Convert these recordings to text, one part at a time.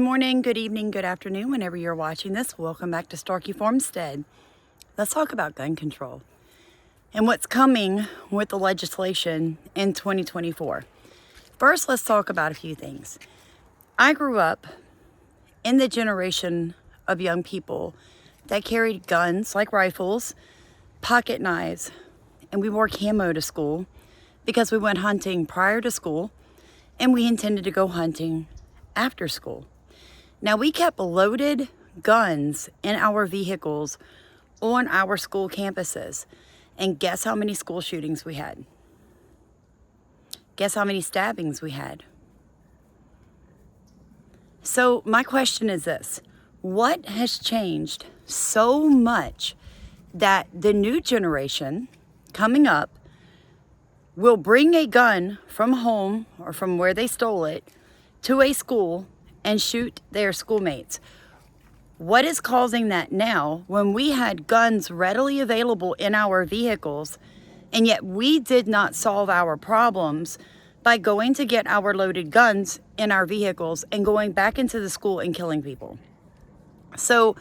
Good morning, good evening, good afternoon, whenever you're watching this. Welcome back to Starkey Farmstead. Let's talk about gun control and what's coming with the legislation in 2024. First, let's talk about a few things. I grew up in the generation of young people that carried guns like rifles, pocket knives, and we wore camo to school because we went hunting prior to school and we intended to go hunting after school. Now, we kept loaded guns in our vehicles on our school campuses. And guess how many school shootings we had? Guess how many stabbings we had? So my question is this: what has changed so much that the new generation coming up will bring a gun from home or from where they stole it to a school and shoot their schoolmates? What is causing that now when we had guns readily available in our vehicles, and yet we did not solve our problems by going to get our loaded guns in our vehicles and going back into the school and killing people? So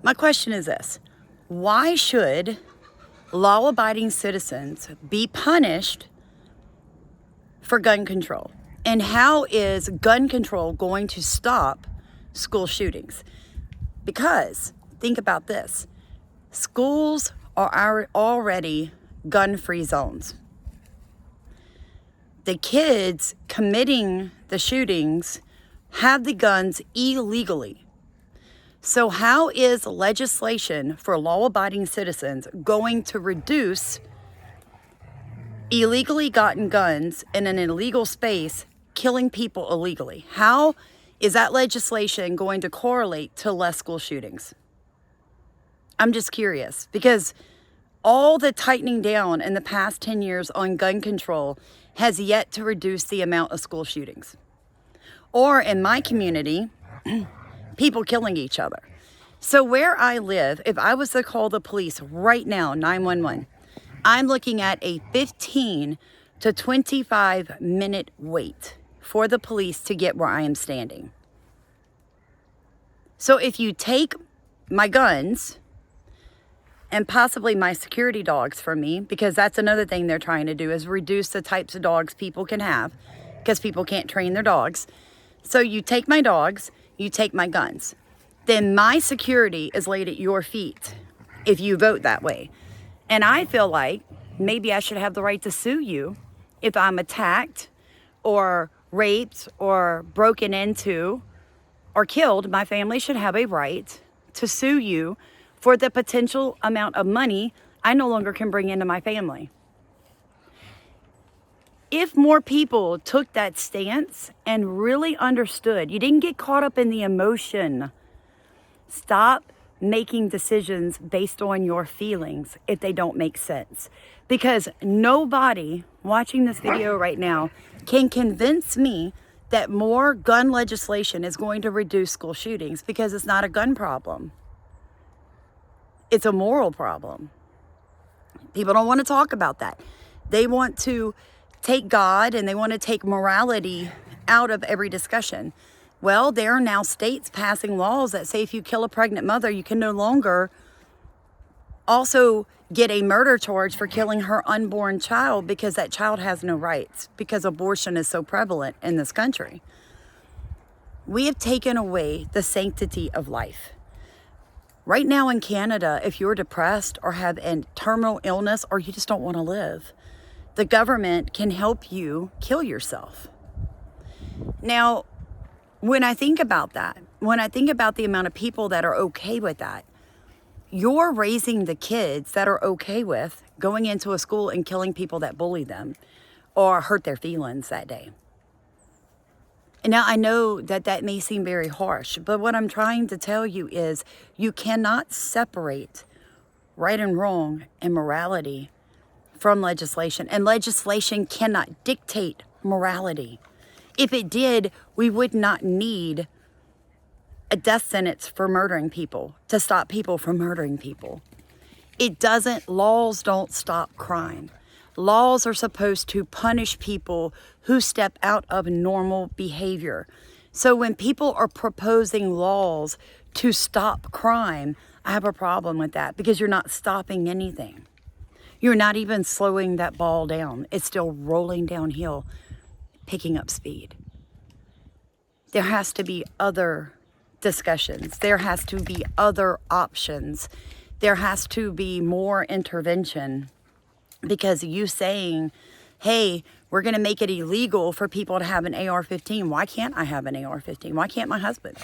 my question is this: why should law-abiding citizens be punished for gun control? And how is gun control going to stop school shootings? Because think about this: schools are already gun-free zones. The kids committing the shootings have the guns illegally. So how is legislation for law-abiding citizens going to reduce illegally gotten guns in an illegal space, killing people illegally? How is that legislation going to correlate to less school shootings? I'm just curious, because all the tightening down in the past 10 years on gun control has yet to reduce the amount of school shootings. Or in my community, people killing each other. So where I live, if I was to call the police right now, 911, I'm looking at a 15 to 25 minute wait for the police to get where I am standing. So if you take my guns and possibly my security dogs from me, because that's another thing they're trying to do, is reduce the types of dogs people can have because people can't train their dogs. So you take my dogs, you take my guns. Then my security is laid at your feet if you vote that way. And I feel like maybe I should have the right to sue you if I'm attacked or raped or broken into or killed. My family should have a right to sue you for the potential amount of money I no longer can bring into my family. If more people took that stance and really understood, you didn't get caught up in the emotion. Stop making decisions based on your feelings if they don't make sense. Because nobody watching this video right now can convince me that more gun legislation is going to reduce school shootings, because it's not a gun problem. It's a moral problem. People don't want to talk about that. They want to take God and they want to take morality out of every discussion. Well, there are now states passing laws that say if you kill a pregnant mother, you can no longer also get a murder charge for killing her unborn child, because that child has no rights, because abortion is so prevalent in this country. We have taken away the sanctity of life. Right now in Canada, if you're depressed or have a terminal illness or you just don't want to live, the government can help you kill yourself. Now, when I think about that, when I think about the amount of people that are okay with that, you're raising the kids that are okay with going into a school and killing people that bully them or hurt their feelings that day. And now I know that that may seem very harsh, but what I'm trying to tell you is you cannot separate right and wrong and morality from legislation. And legislation cannot dictate morality. If it did, we would not need a death sentence for murdering people to stop people from murdering people. It doesn't, laws don't stop crime. Laws are supposed to punish people who step out of normal behavior, So when people are proposing laws to stop crime, I have a problem with that because you're not stopping anything. You're not even slowing that ball down. It's still rolling downhill, picking up speed. There has to be other discussions. There has to be other options. There has to be more intervention, because you saying, hey, we're going to make it illegal for people to have an AR-15. Why can't I have an AR-15? Why can't my husband?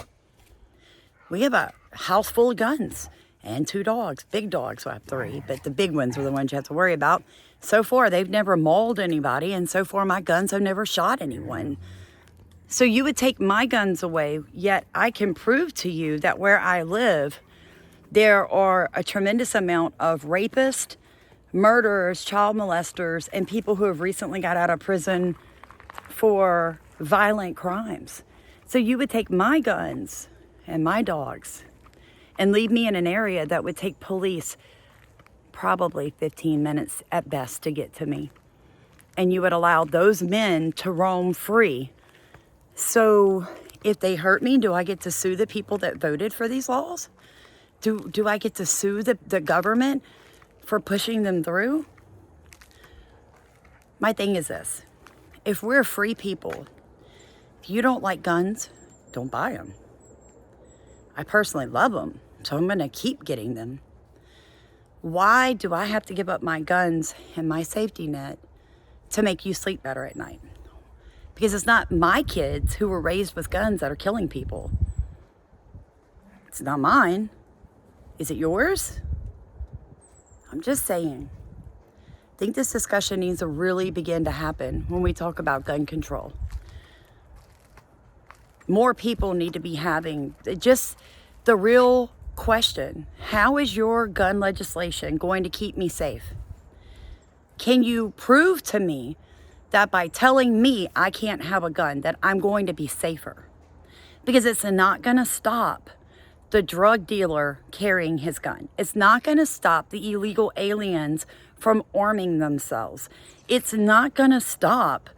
We have a house full of guns and 2 dogs, big dogs. So I have 3, but the big ones are the ones you have to worry about. So far, they've never mauled anybody, and so far my guns have never shot anyone. So you would take my guns away, yet I can prove to you that where I live, there are a tremendous amount of rapists, murderers, child molesters, and people who have recently got out of prison for violent crimes. So you would take my guns and my dogs and leave me in an area that would take police probably 15 minutes at best to get to me. And you would allow those men to roam free. So if they hurt me, do I get to sue the people that voted for these laws? Do I get to sue the government for pushing them through? My thing is this. If we're free people, if you don't like guns, don't buy them. I personally love them, so I'm going to keep getting them. Why do I have to give up my guns and my safety net to make you sleep better at night? Because it's not my kids who were raised with guns that are killing people. It's not mine. Is it yours? I'm just saying. I think this discussion needs to really begin to happen when we talk about gun control. More people need to be having just the real question. How is your gun legislation going to keep me safe? Can you prove to me that by telling me I can't have a gun, that I'm going to be safer? Because it's not going to stop the drug dealer carrying his gun. It's not going to stop the illegal aliens from arming themselves. It's not going to stop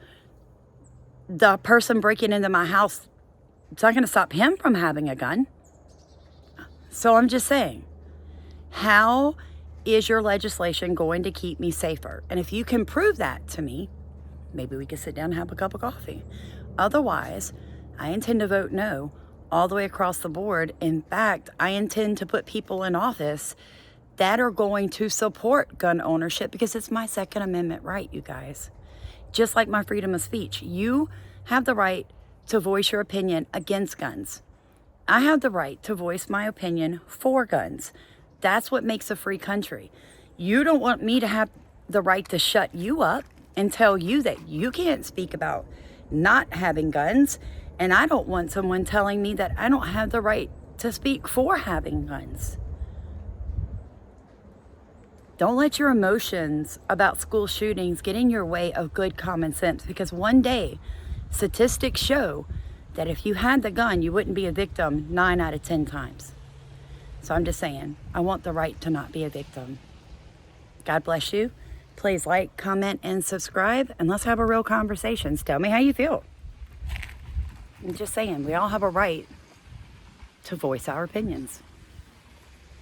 the person breaking into my house. It's not going to stop him from having a gun. So I'm just saying, how is your legislation going to keep me safer? And if you can prove that to me, maybe we can sit down and have a cup of coffee. Otherwise, I intend to vote no all the way across the board. In fact, I intend to put people in office that are going to support gun ownership, because it's my Second Amendment right, you guys. Just like my freedom of speech. You have the right to voice your opinion against guns. I have the right to voice my opinion for guns. That's what makes a free country. You don't want me to have the right to shut you up and tell you that you can't speak about not having guns. And I don't want someone telling me that I don't have the right to speak for having guns. Don't let your emotions about school shootings get in your way of good common sense, because one day statistics show that if you had the gun, you wouldn't be a victim 9 out of 10 times. So I'm just saying, I want the right to not be a victim. God bless you. Please like, comment, and subscribe, and let's have a real conversation. Tell me how you feel. I'm just saying, we all have a right to voice our opinions.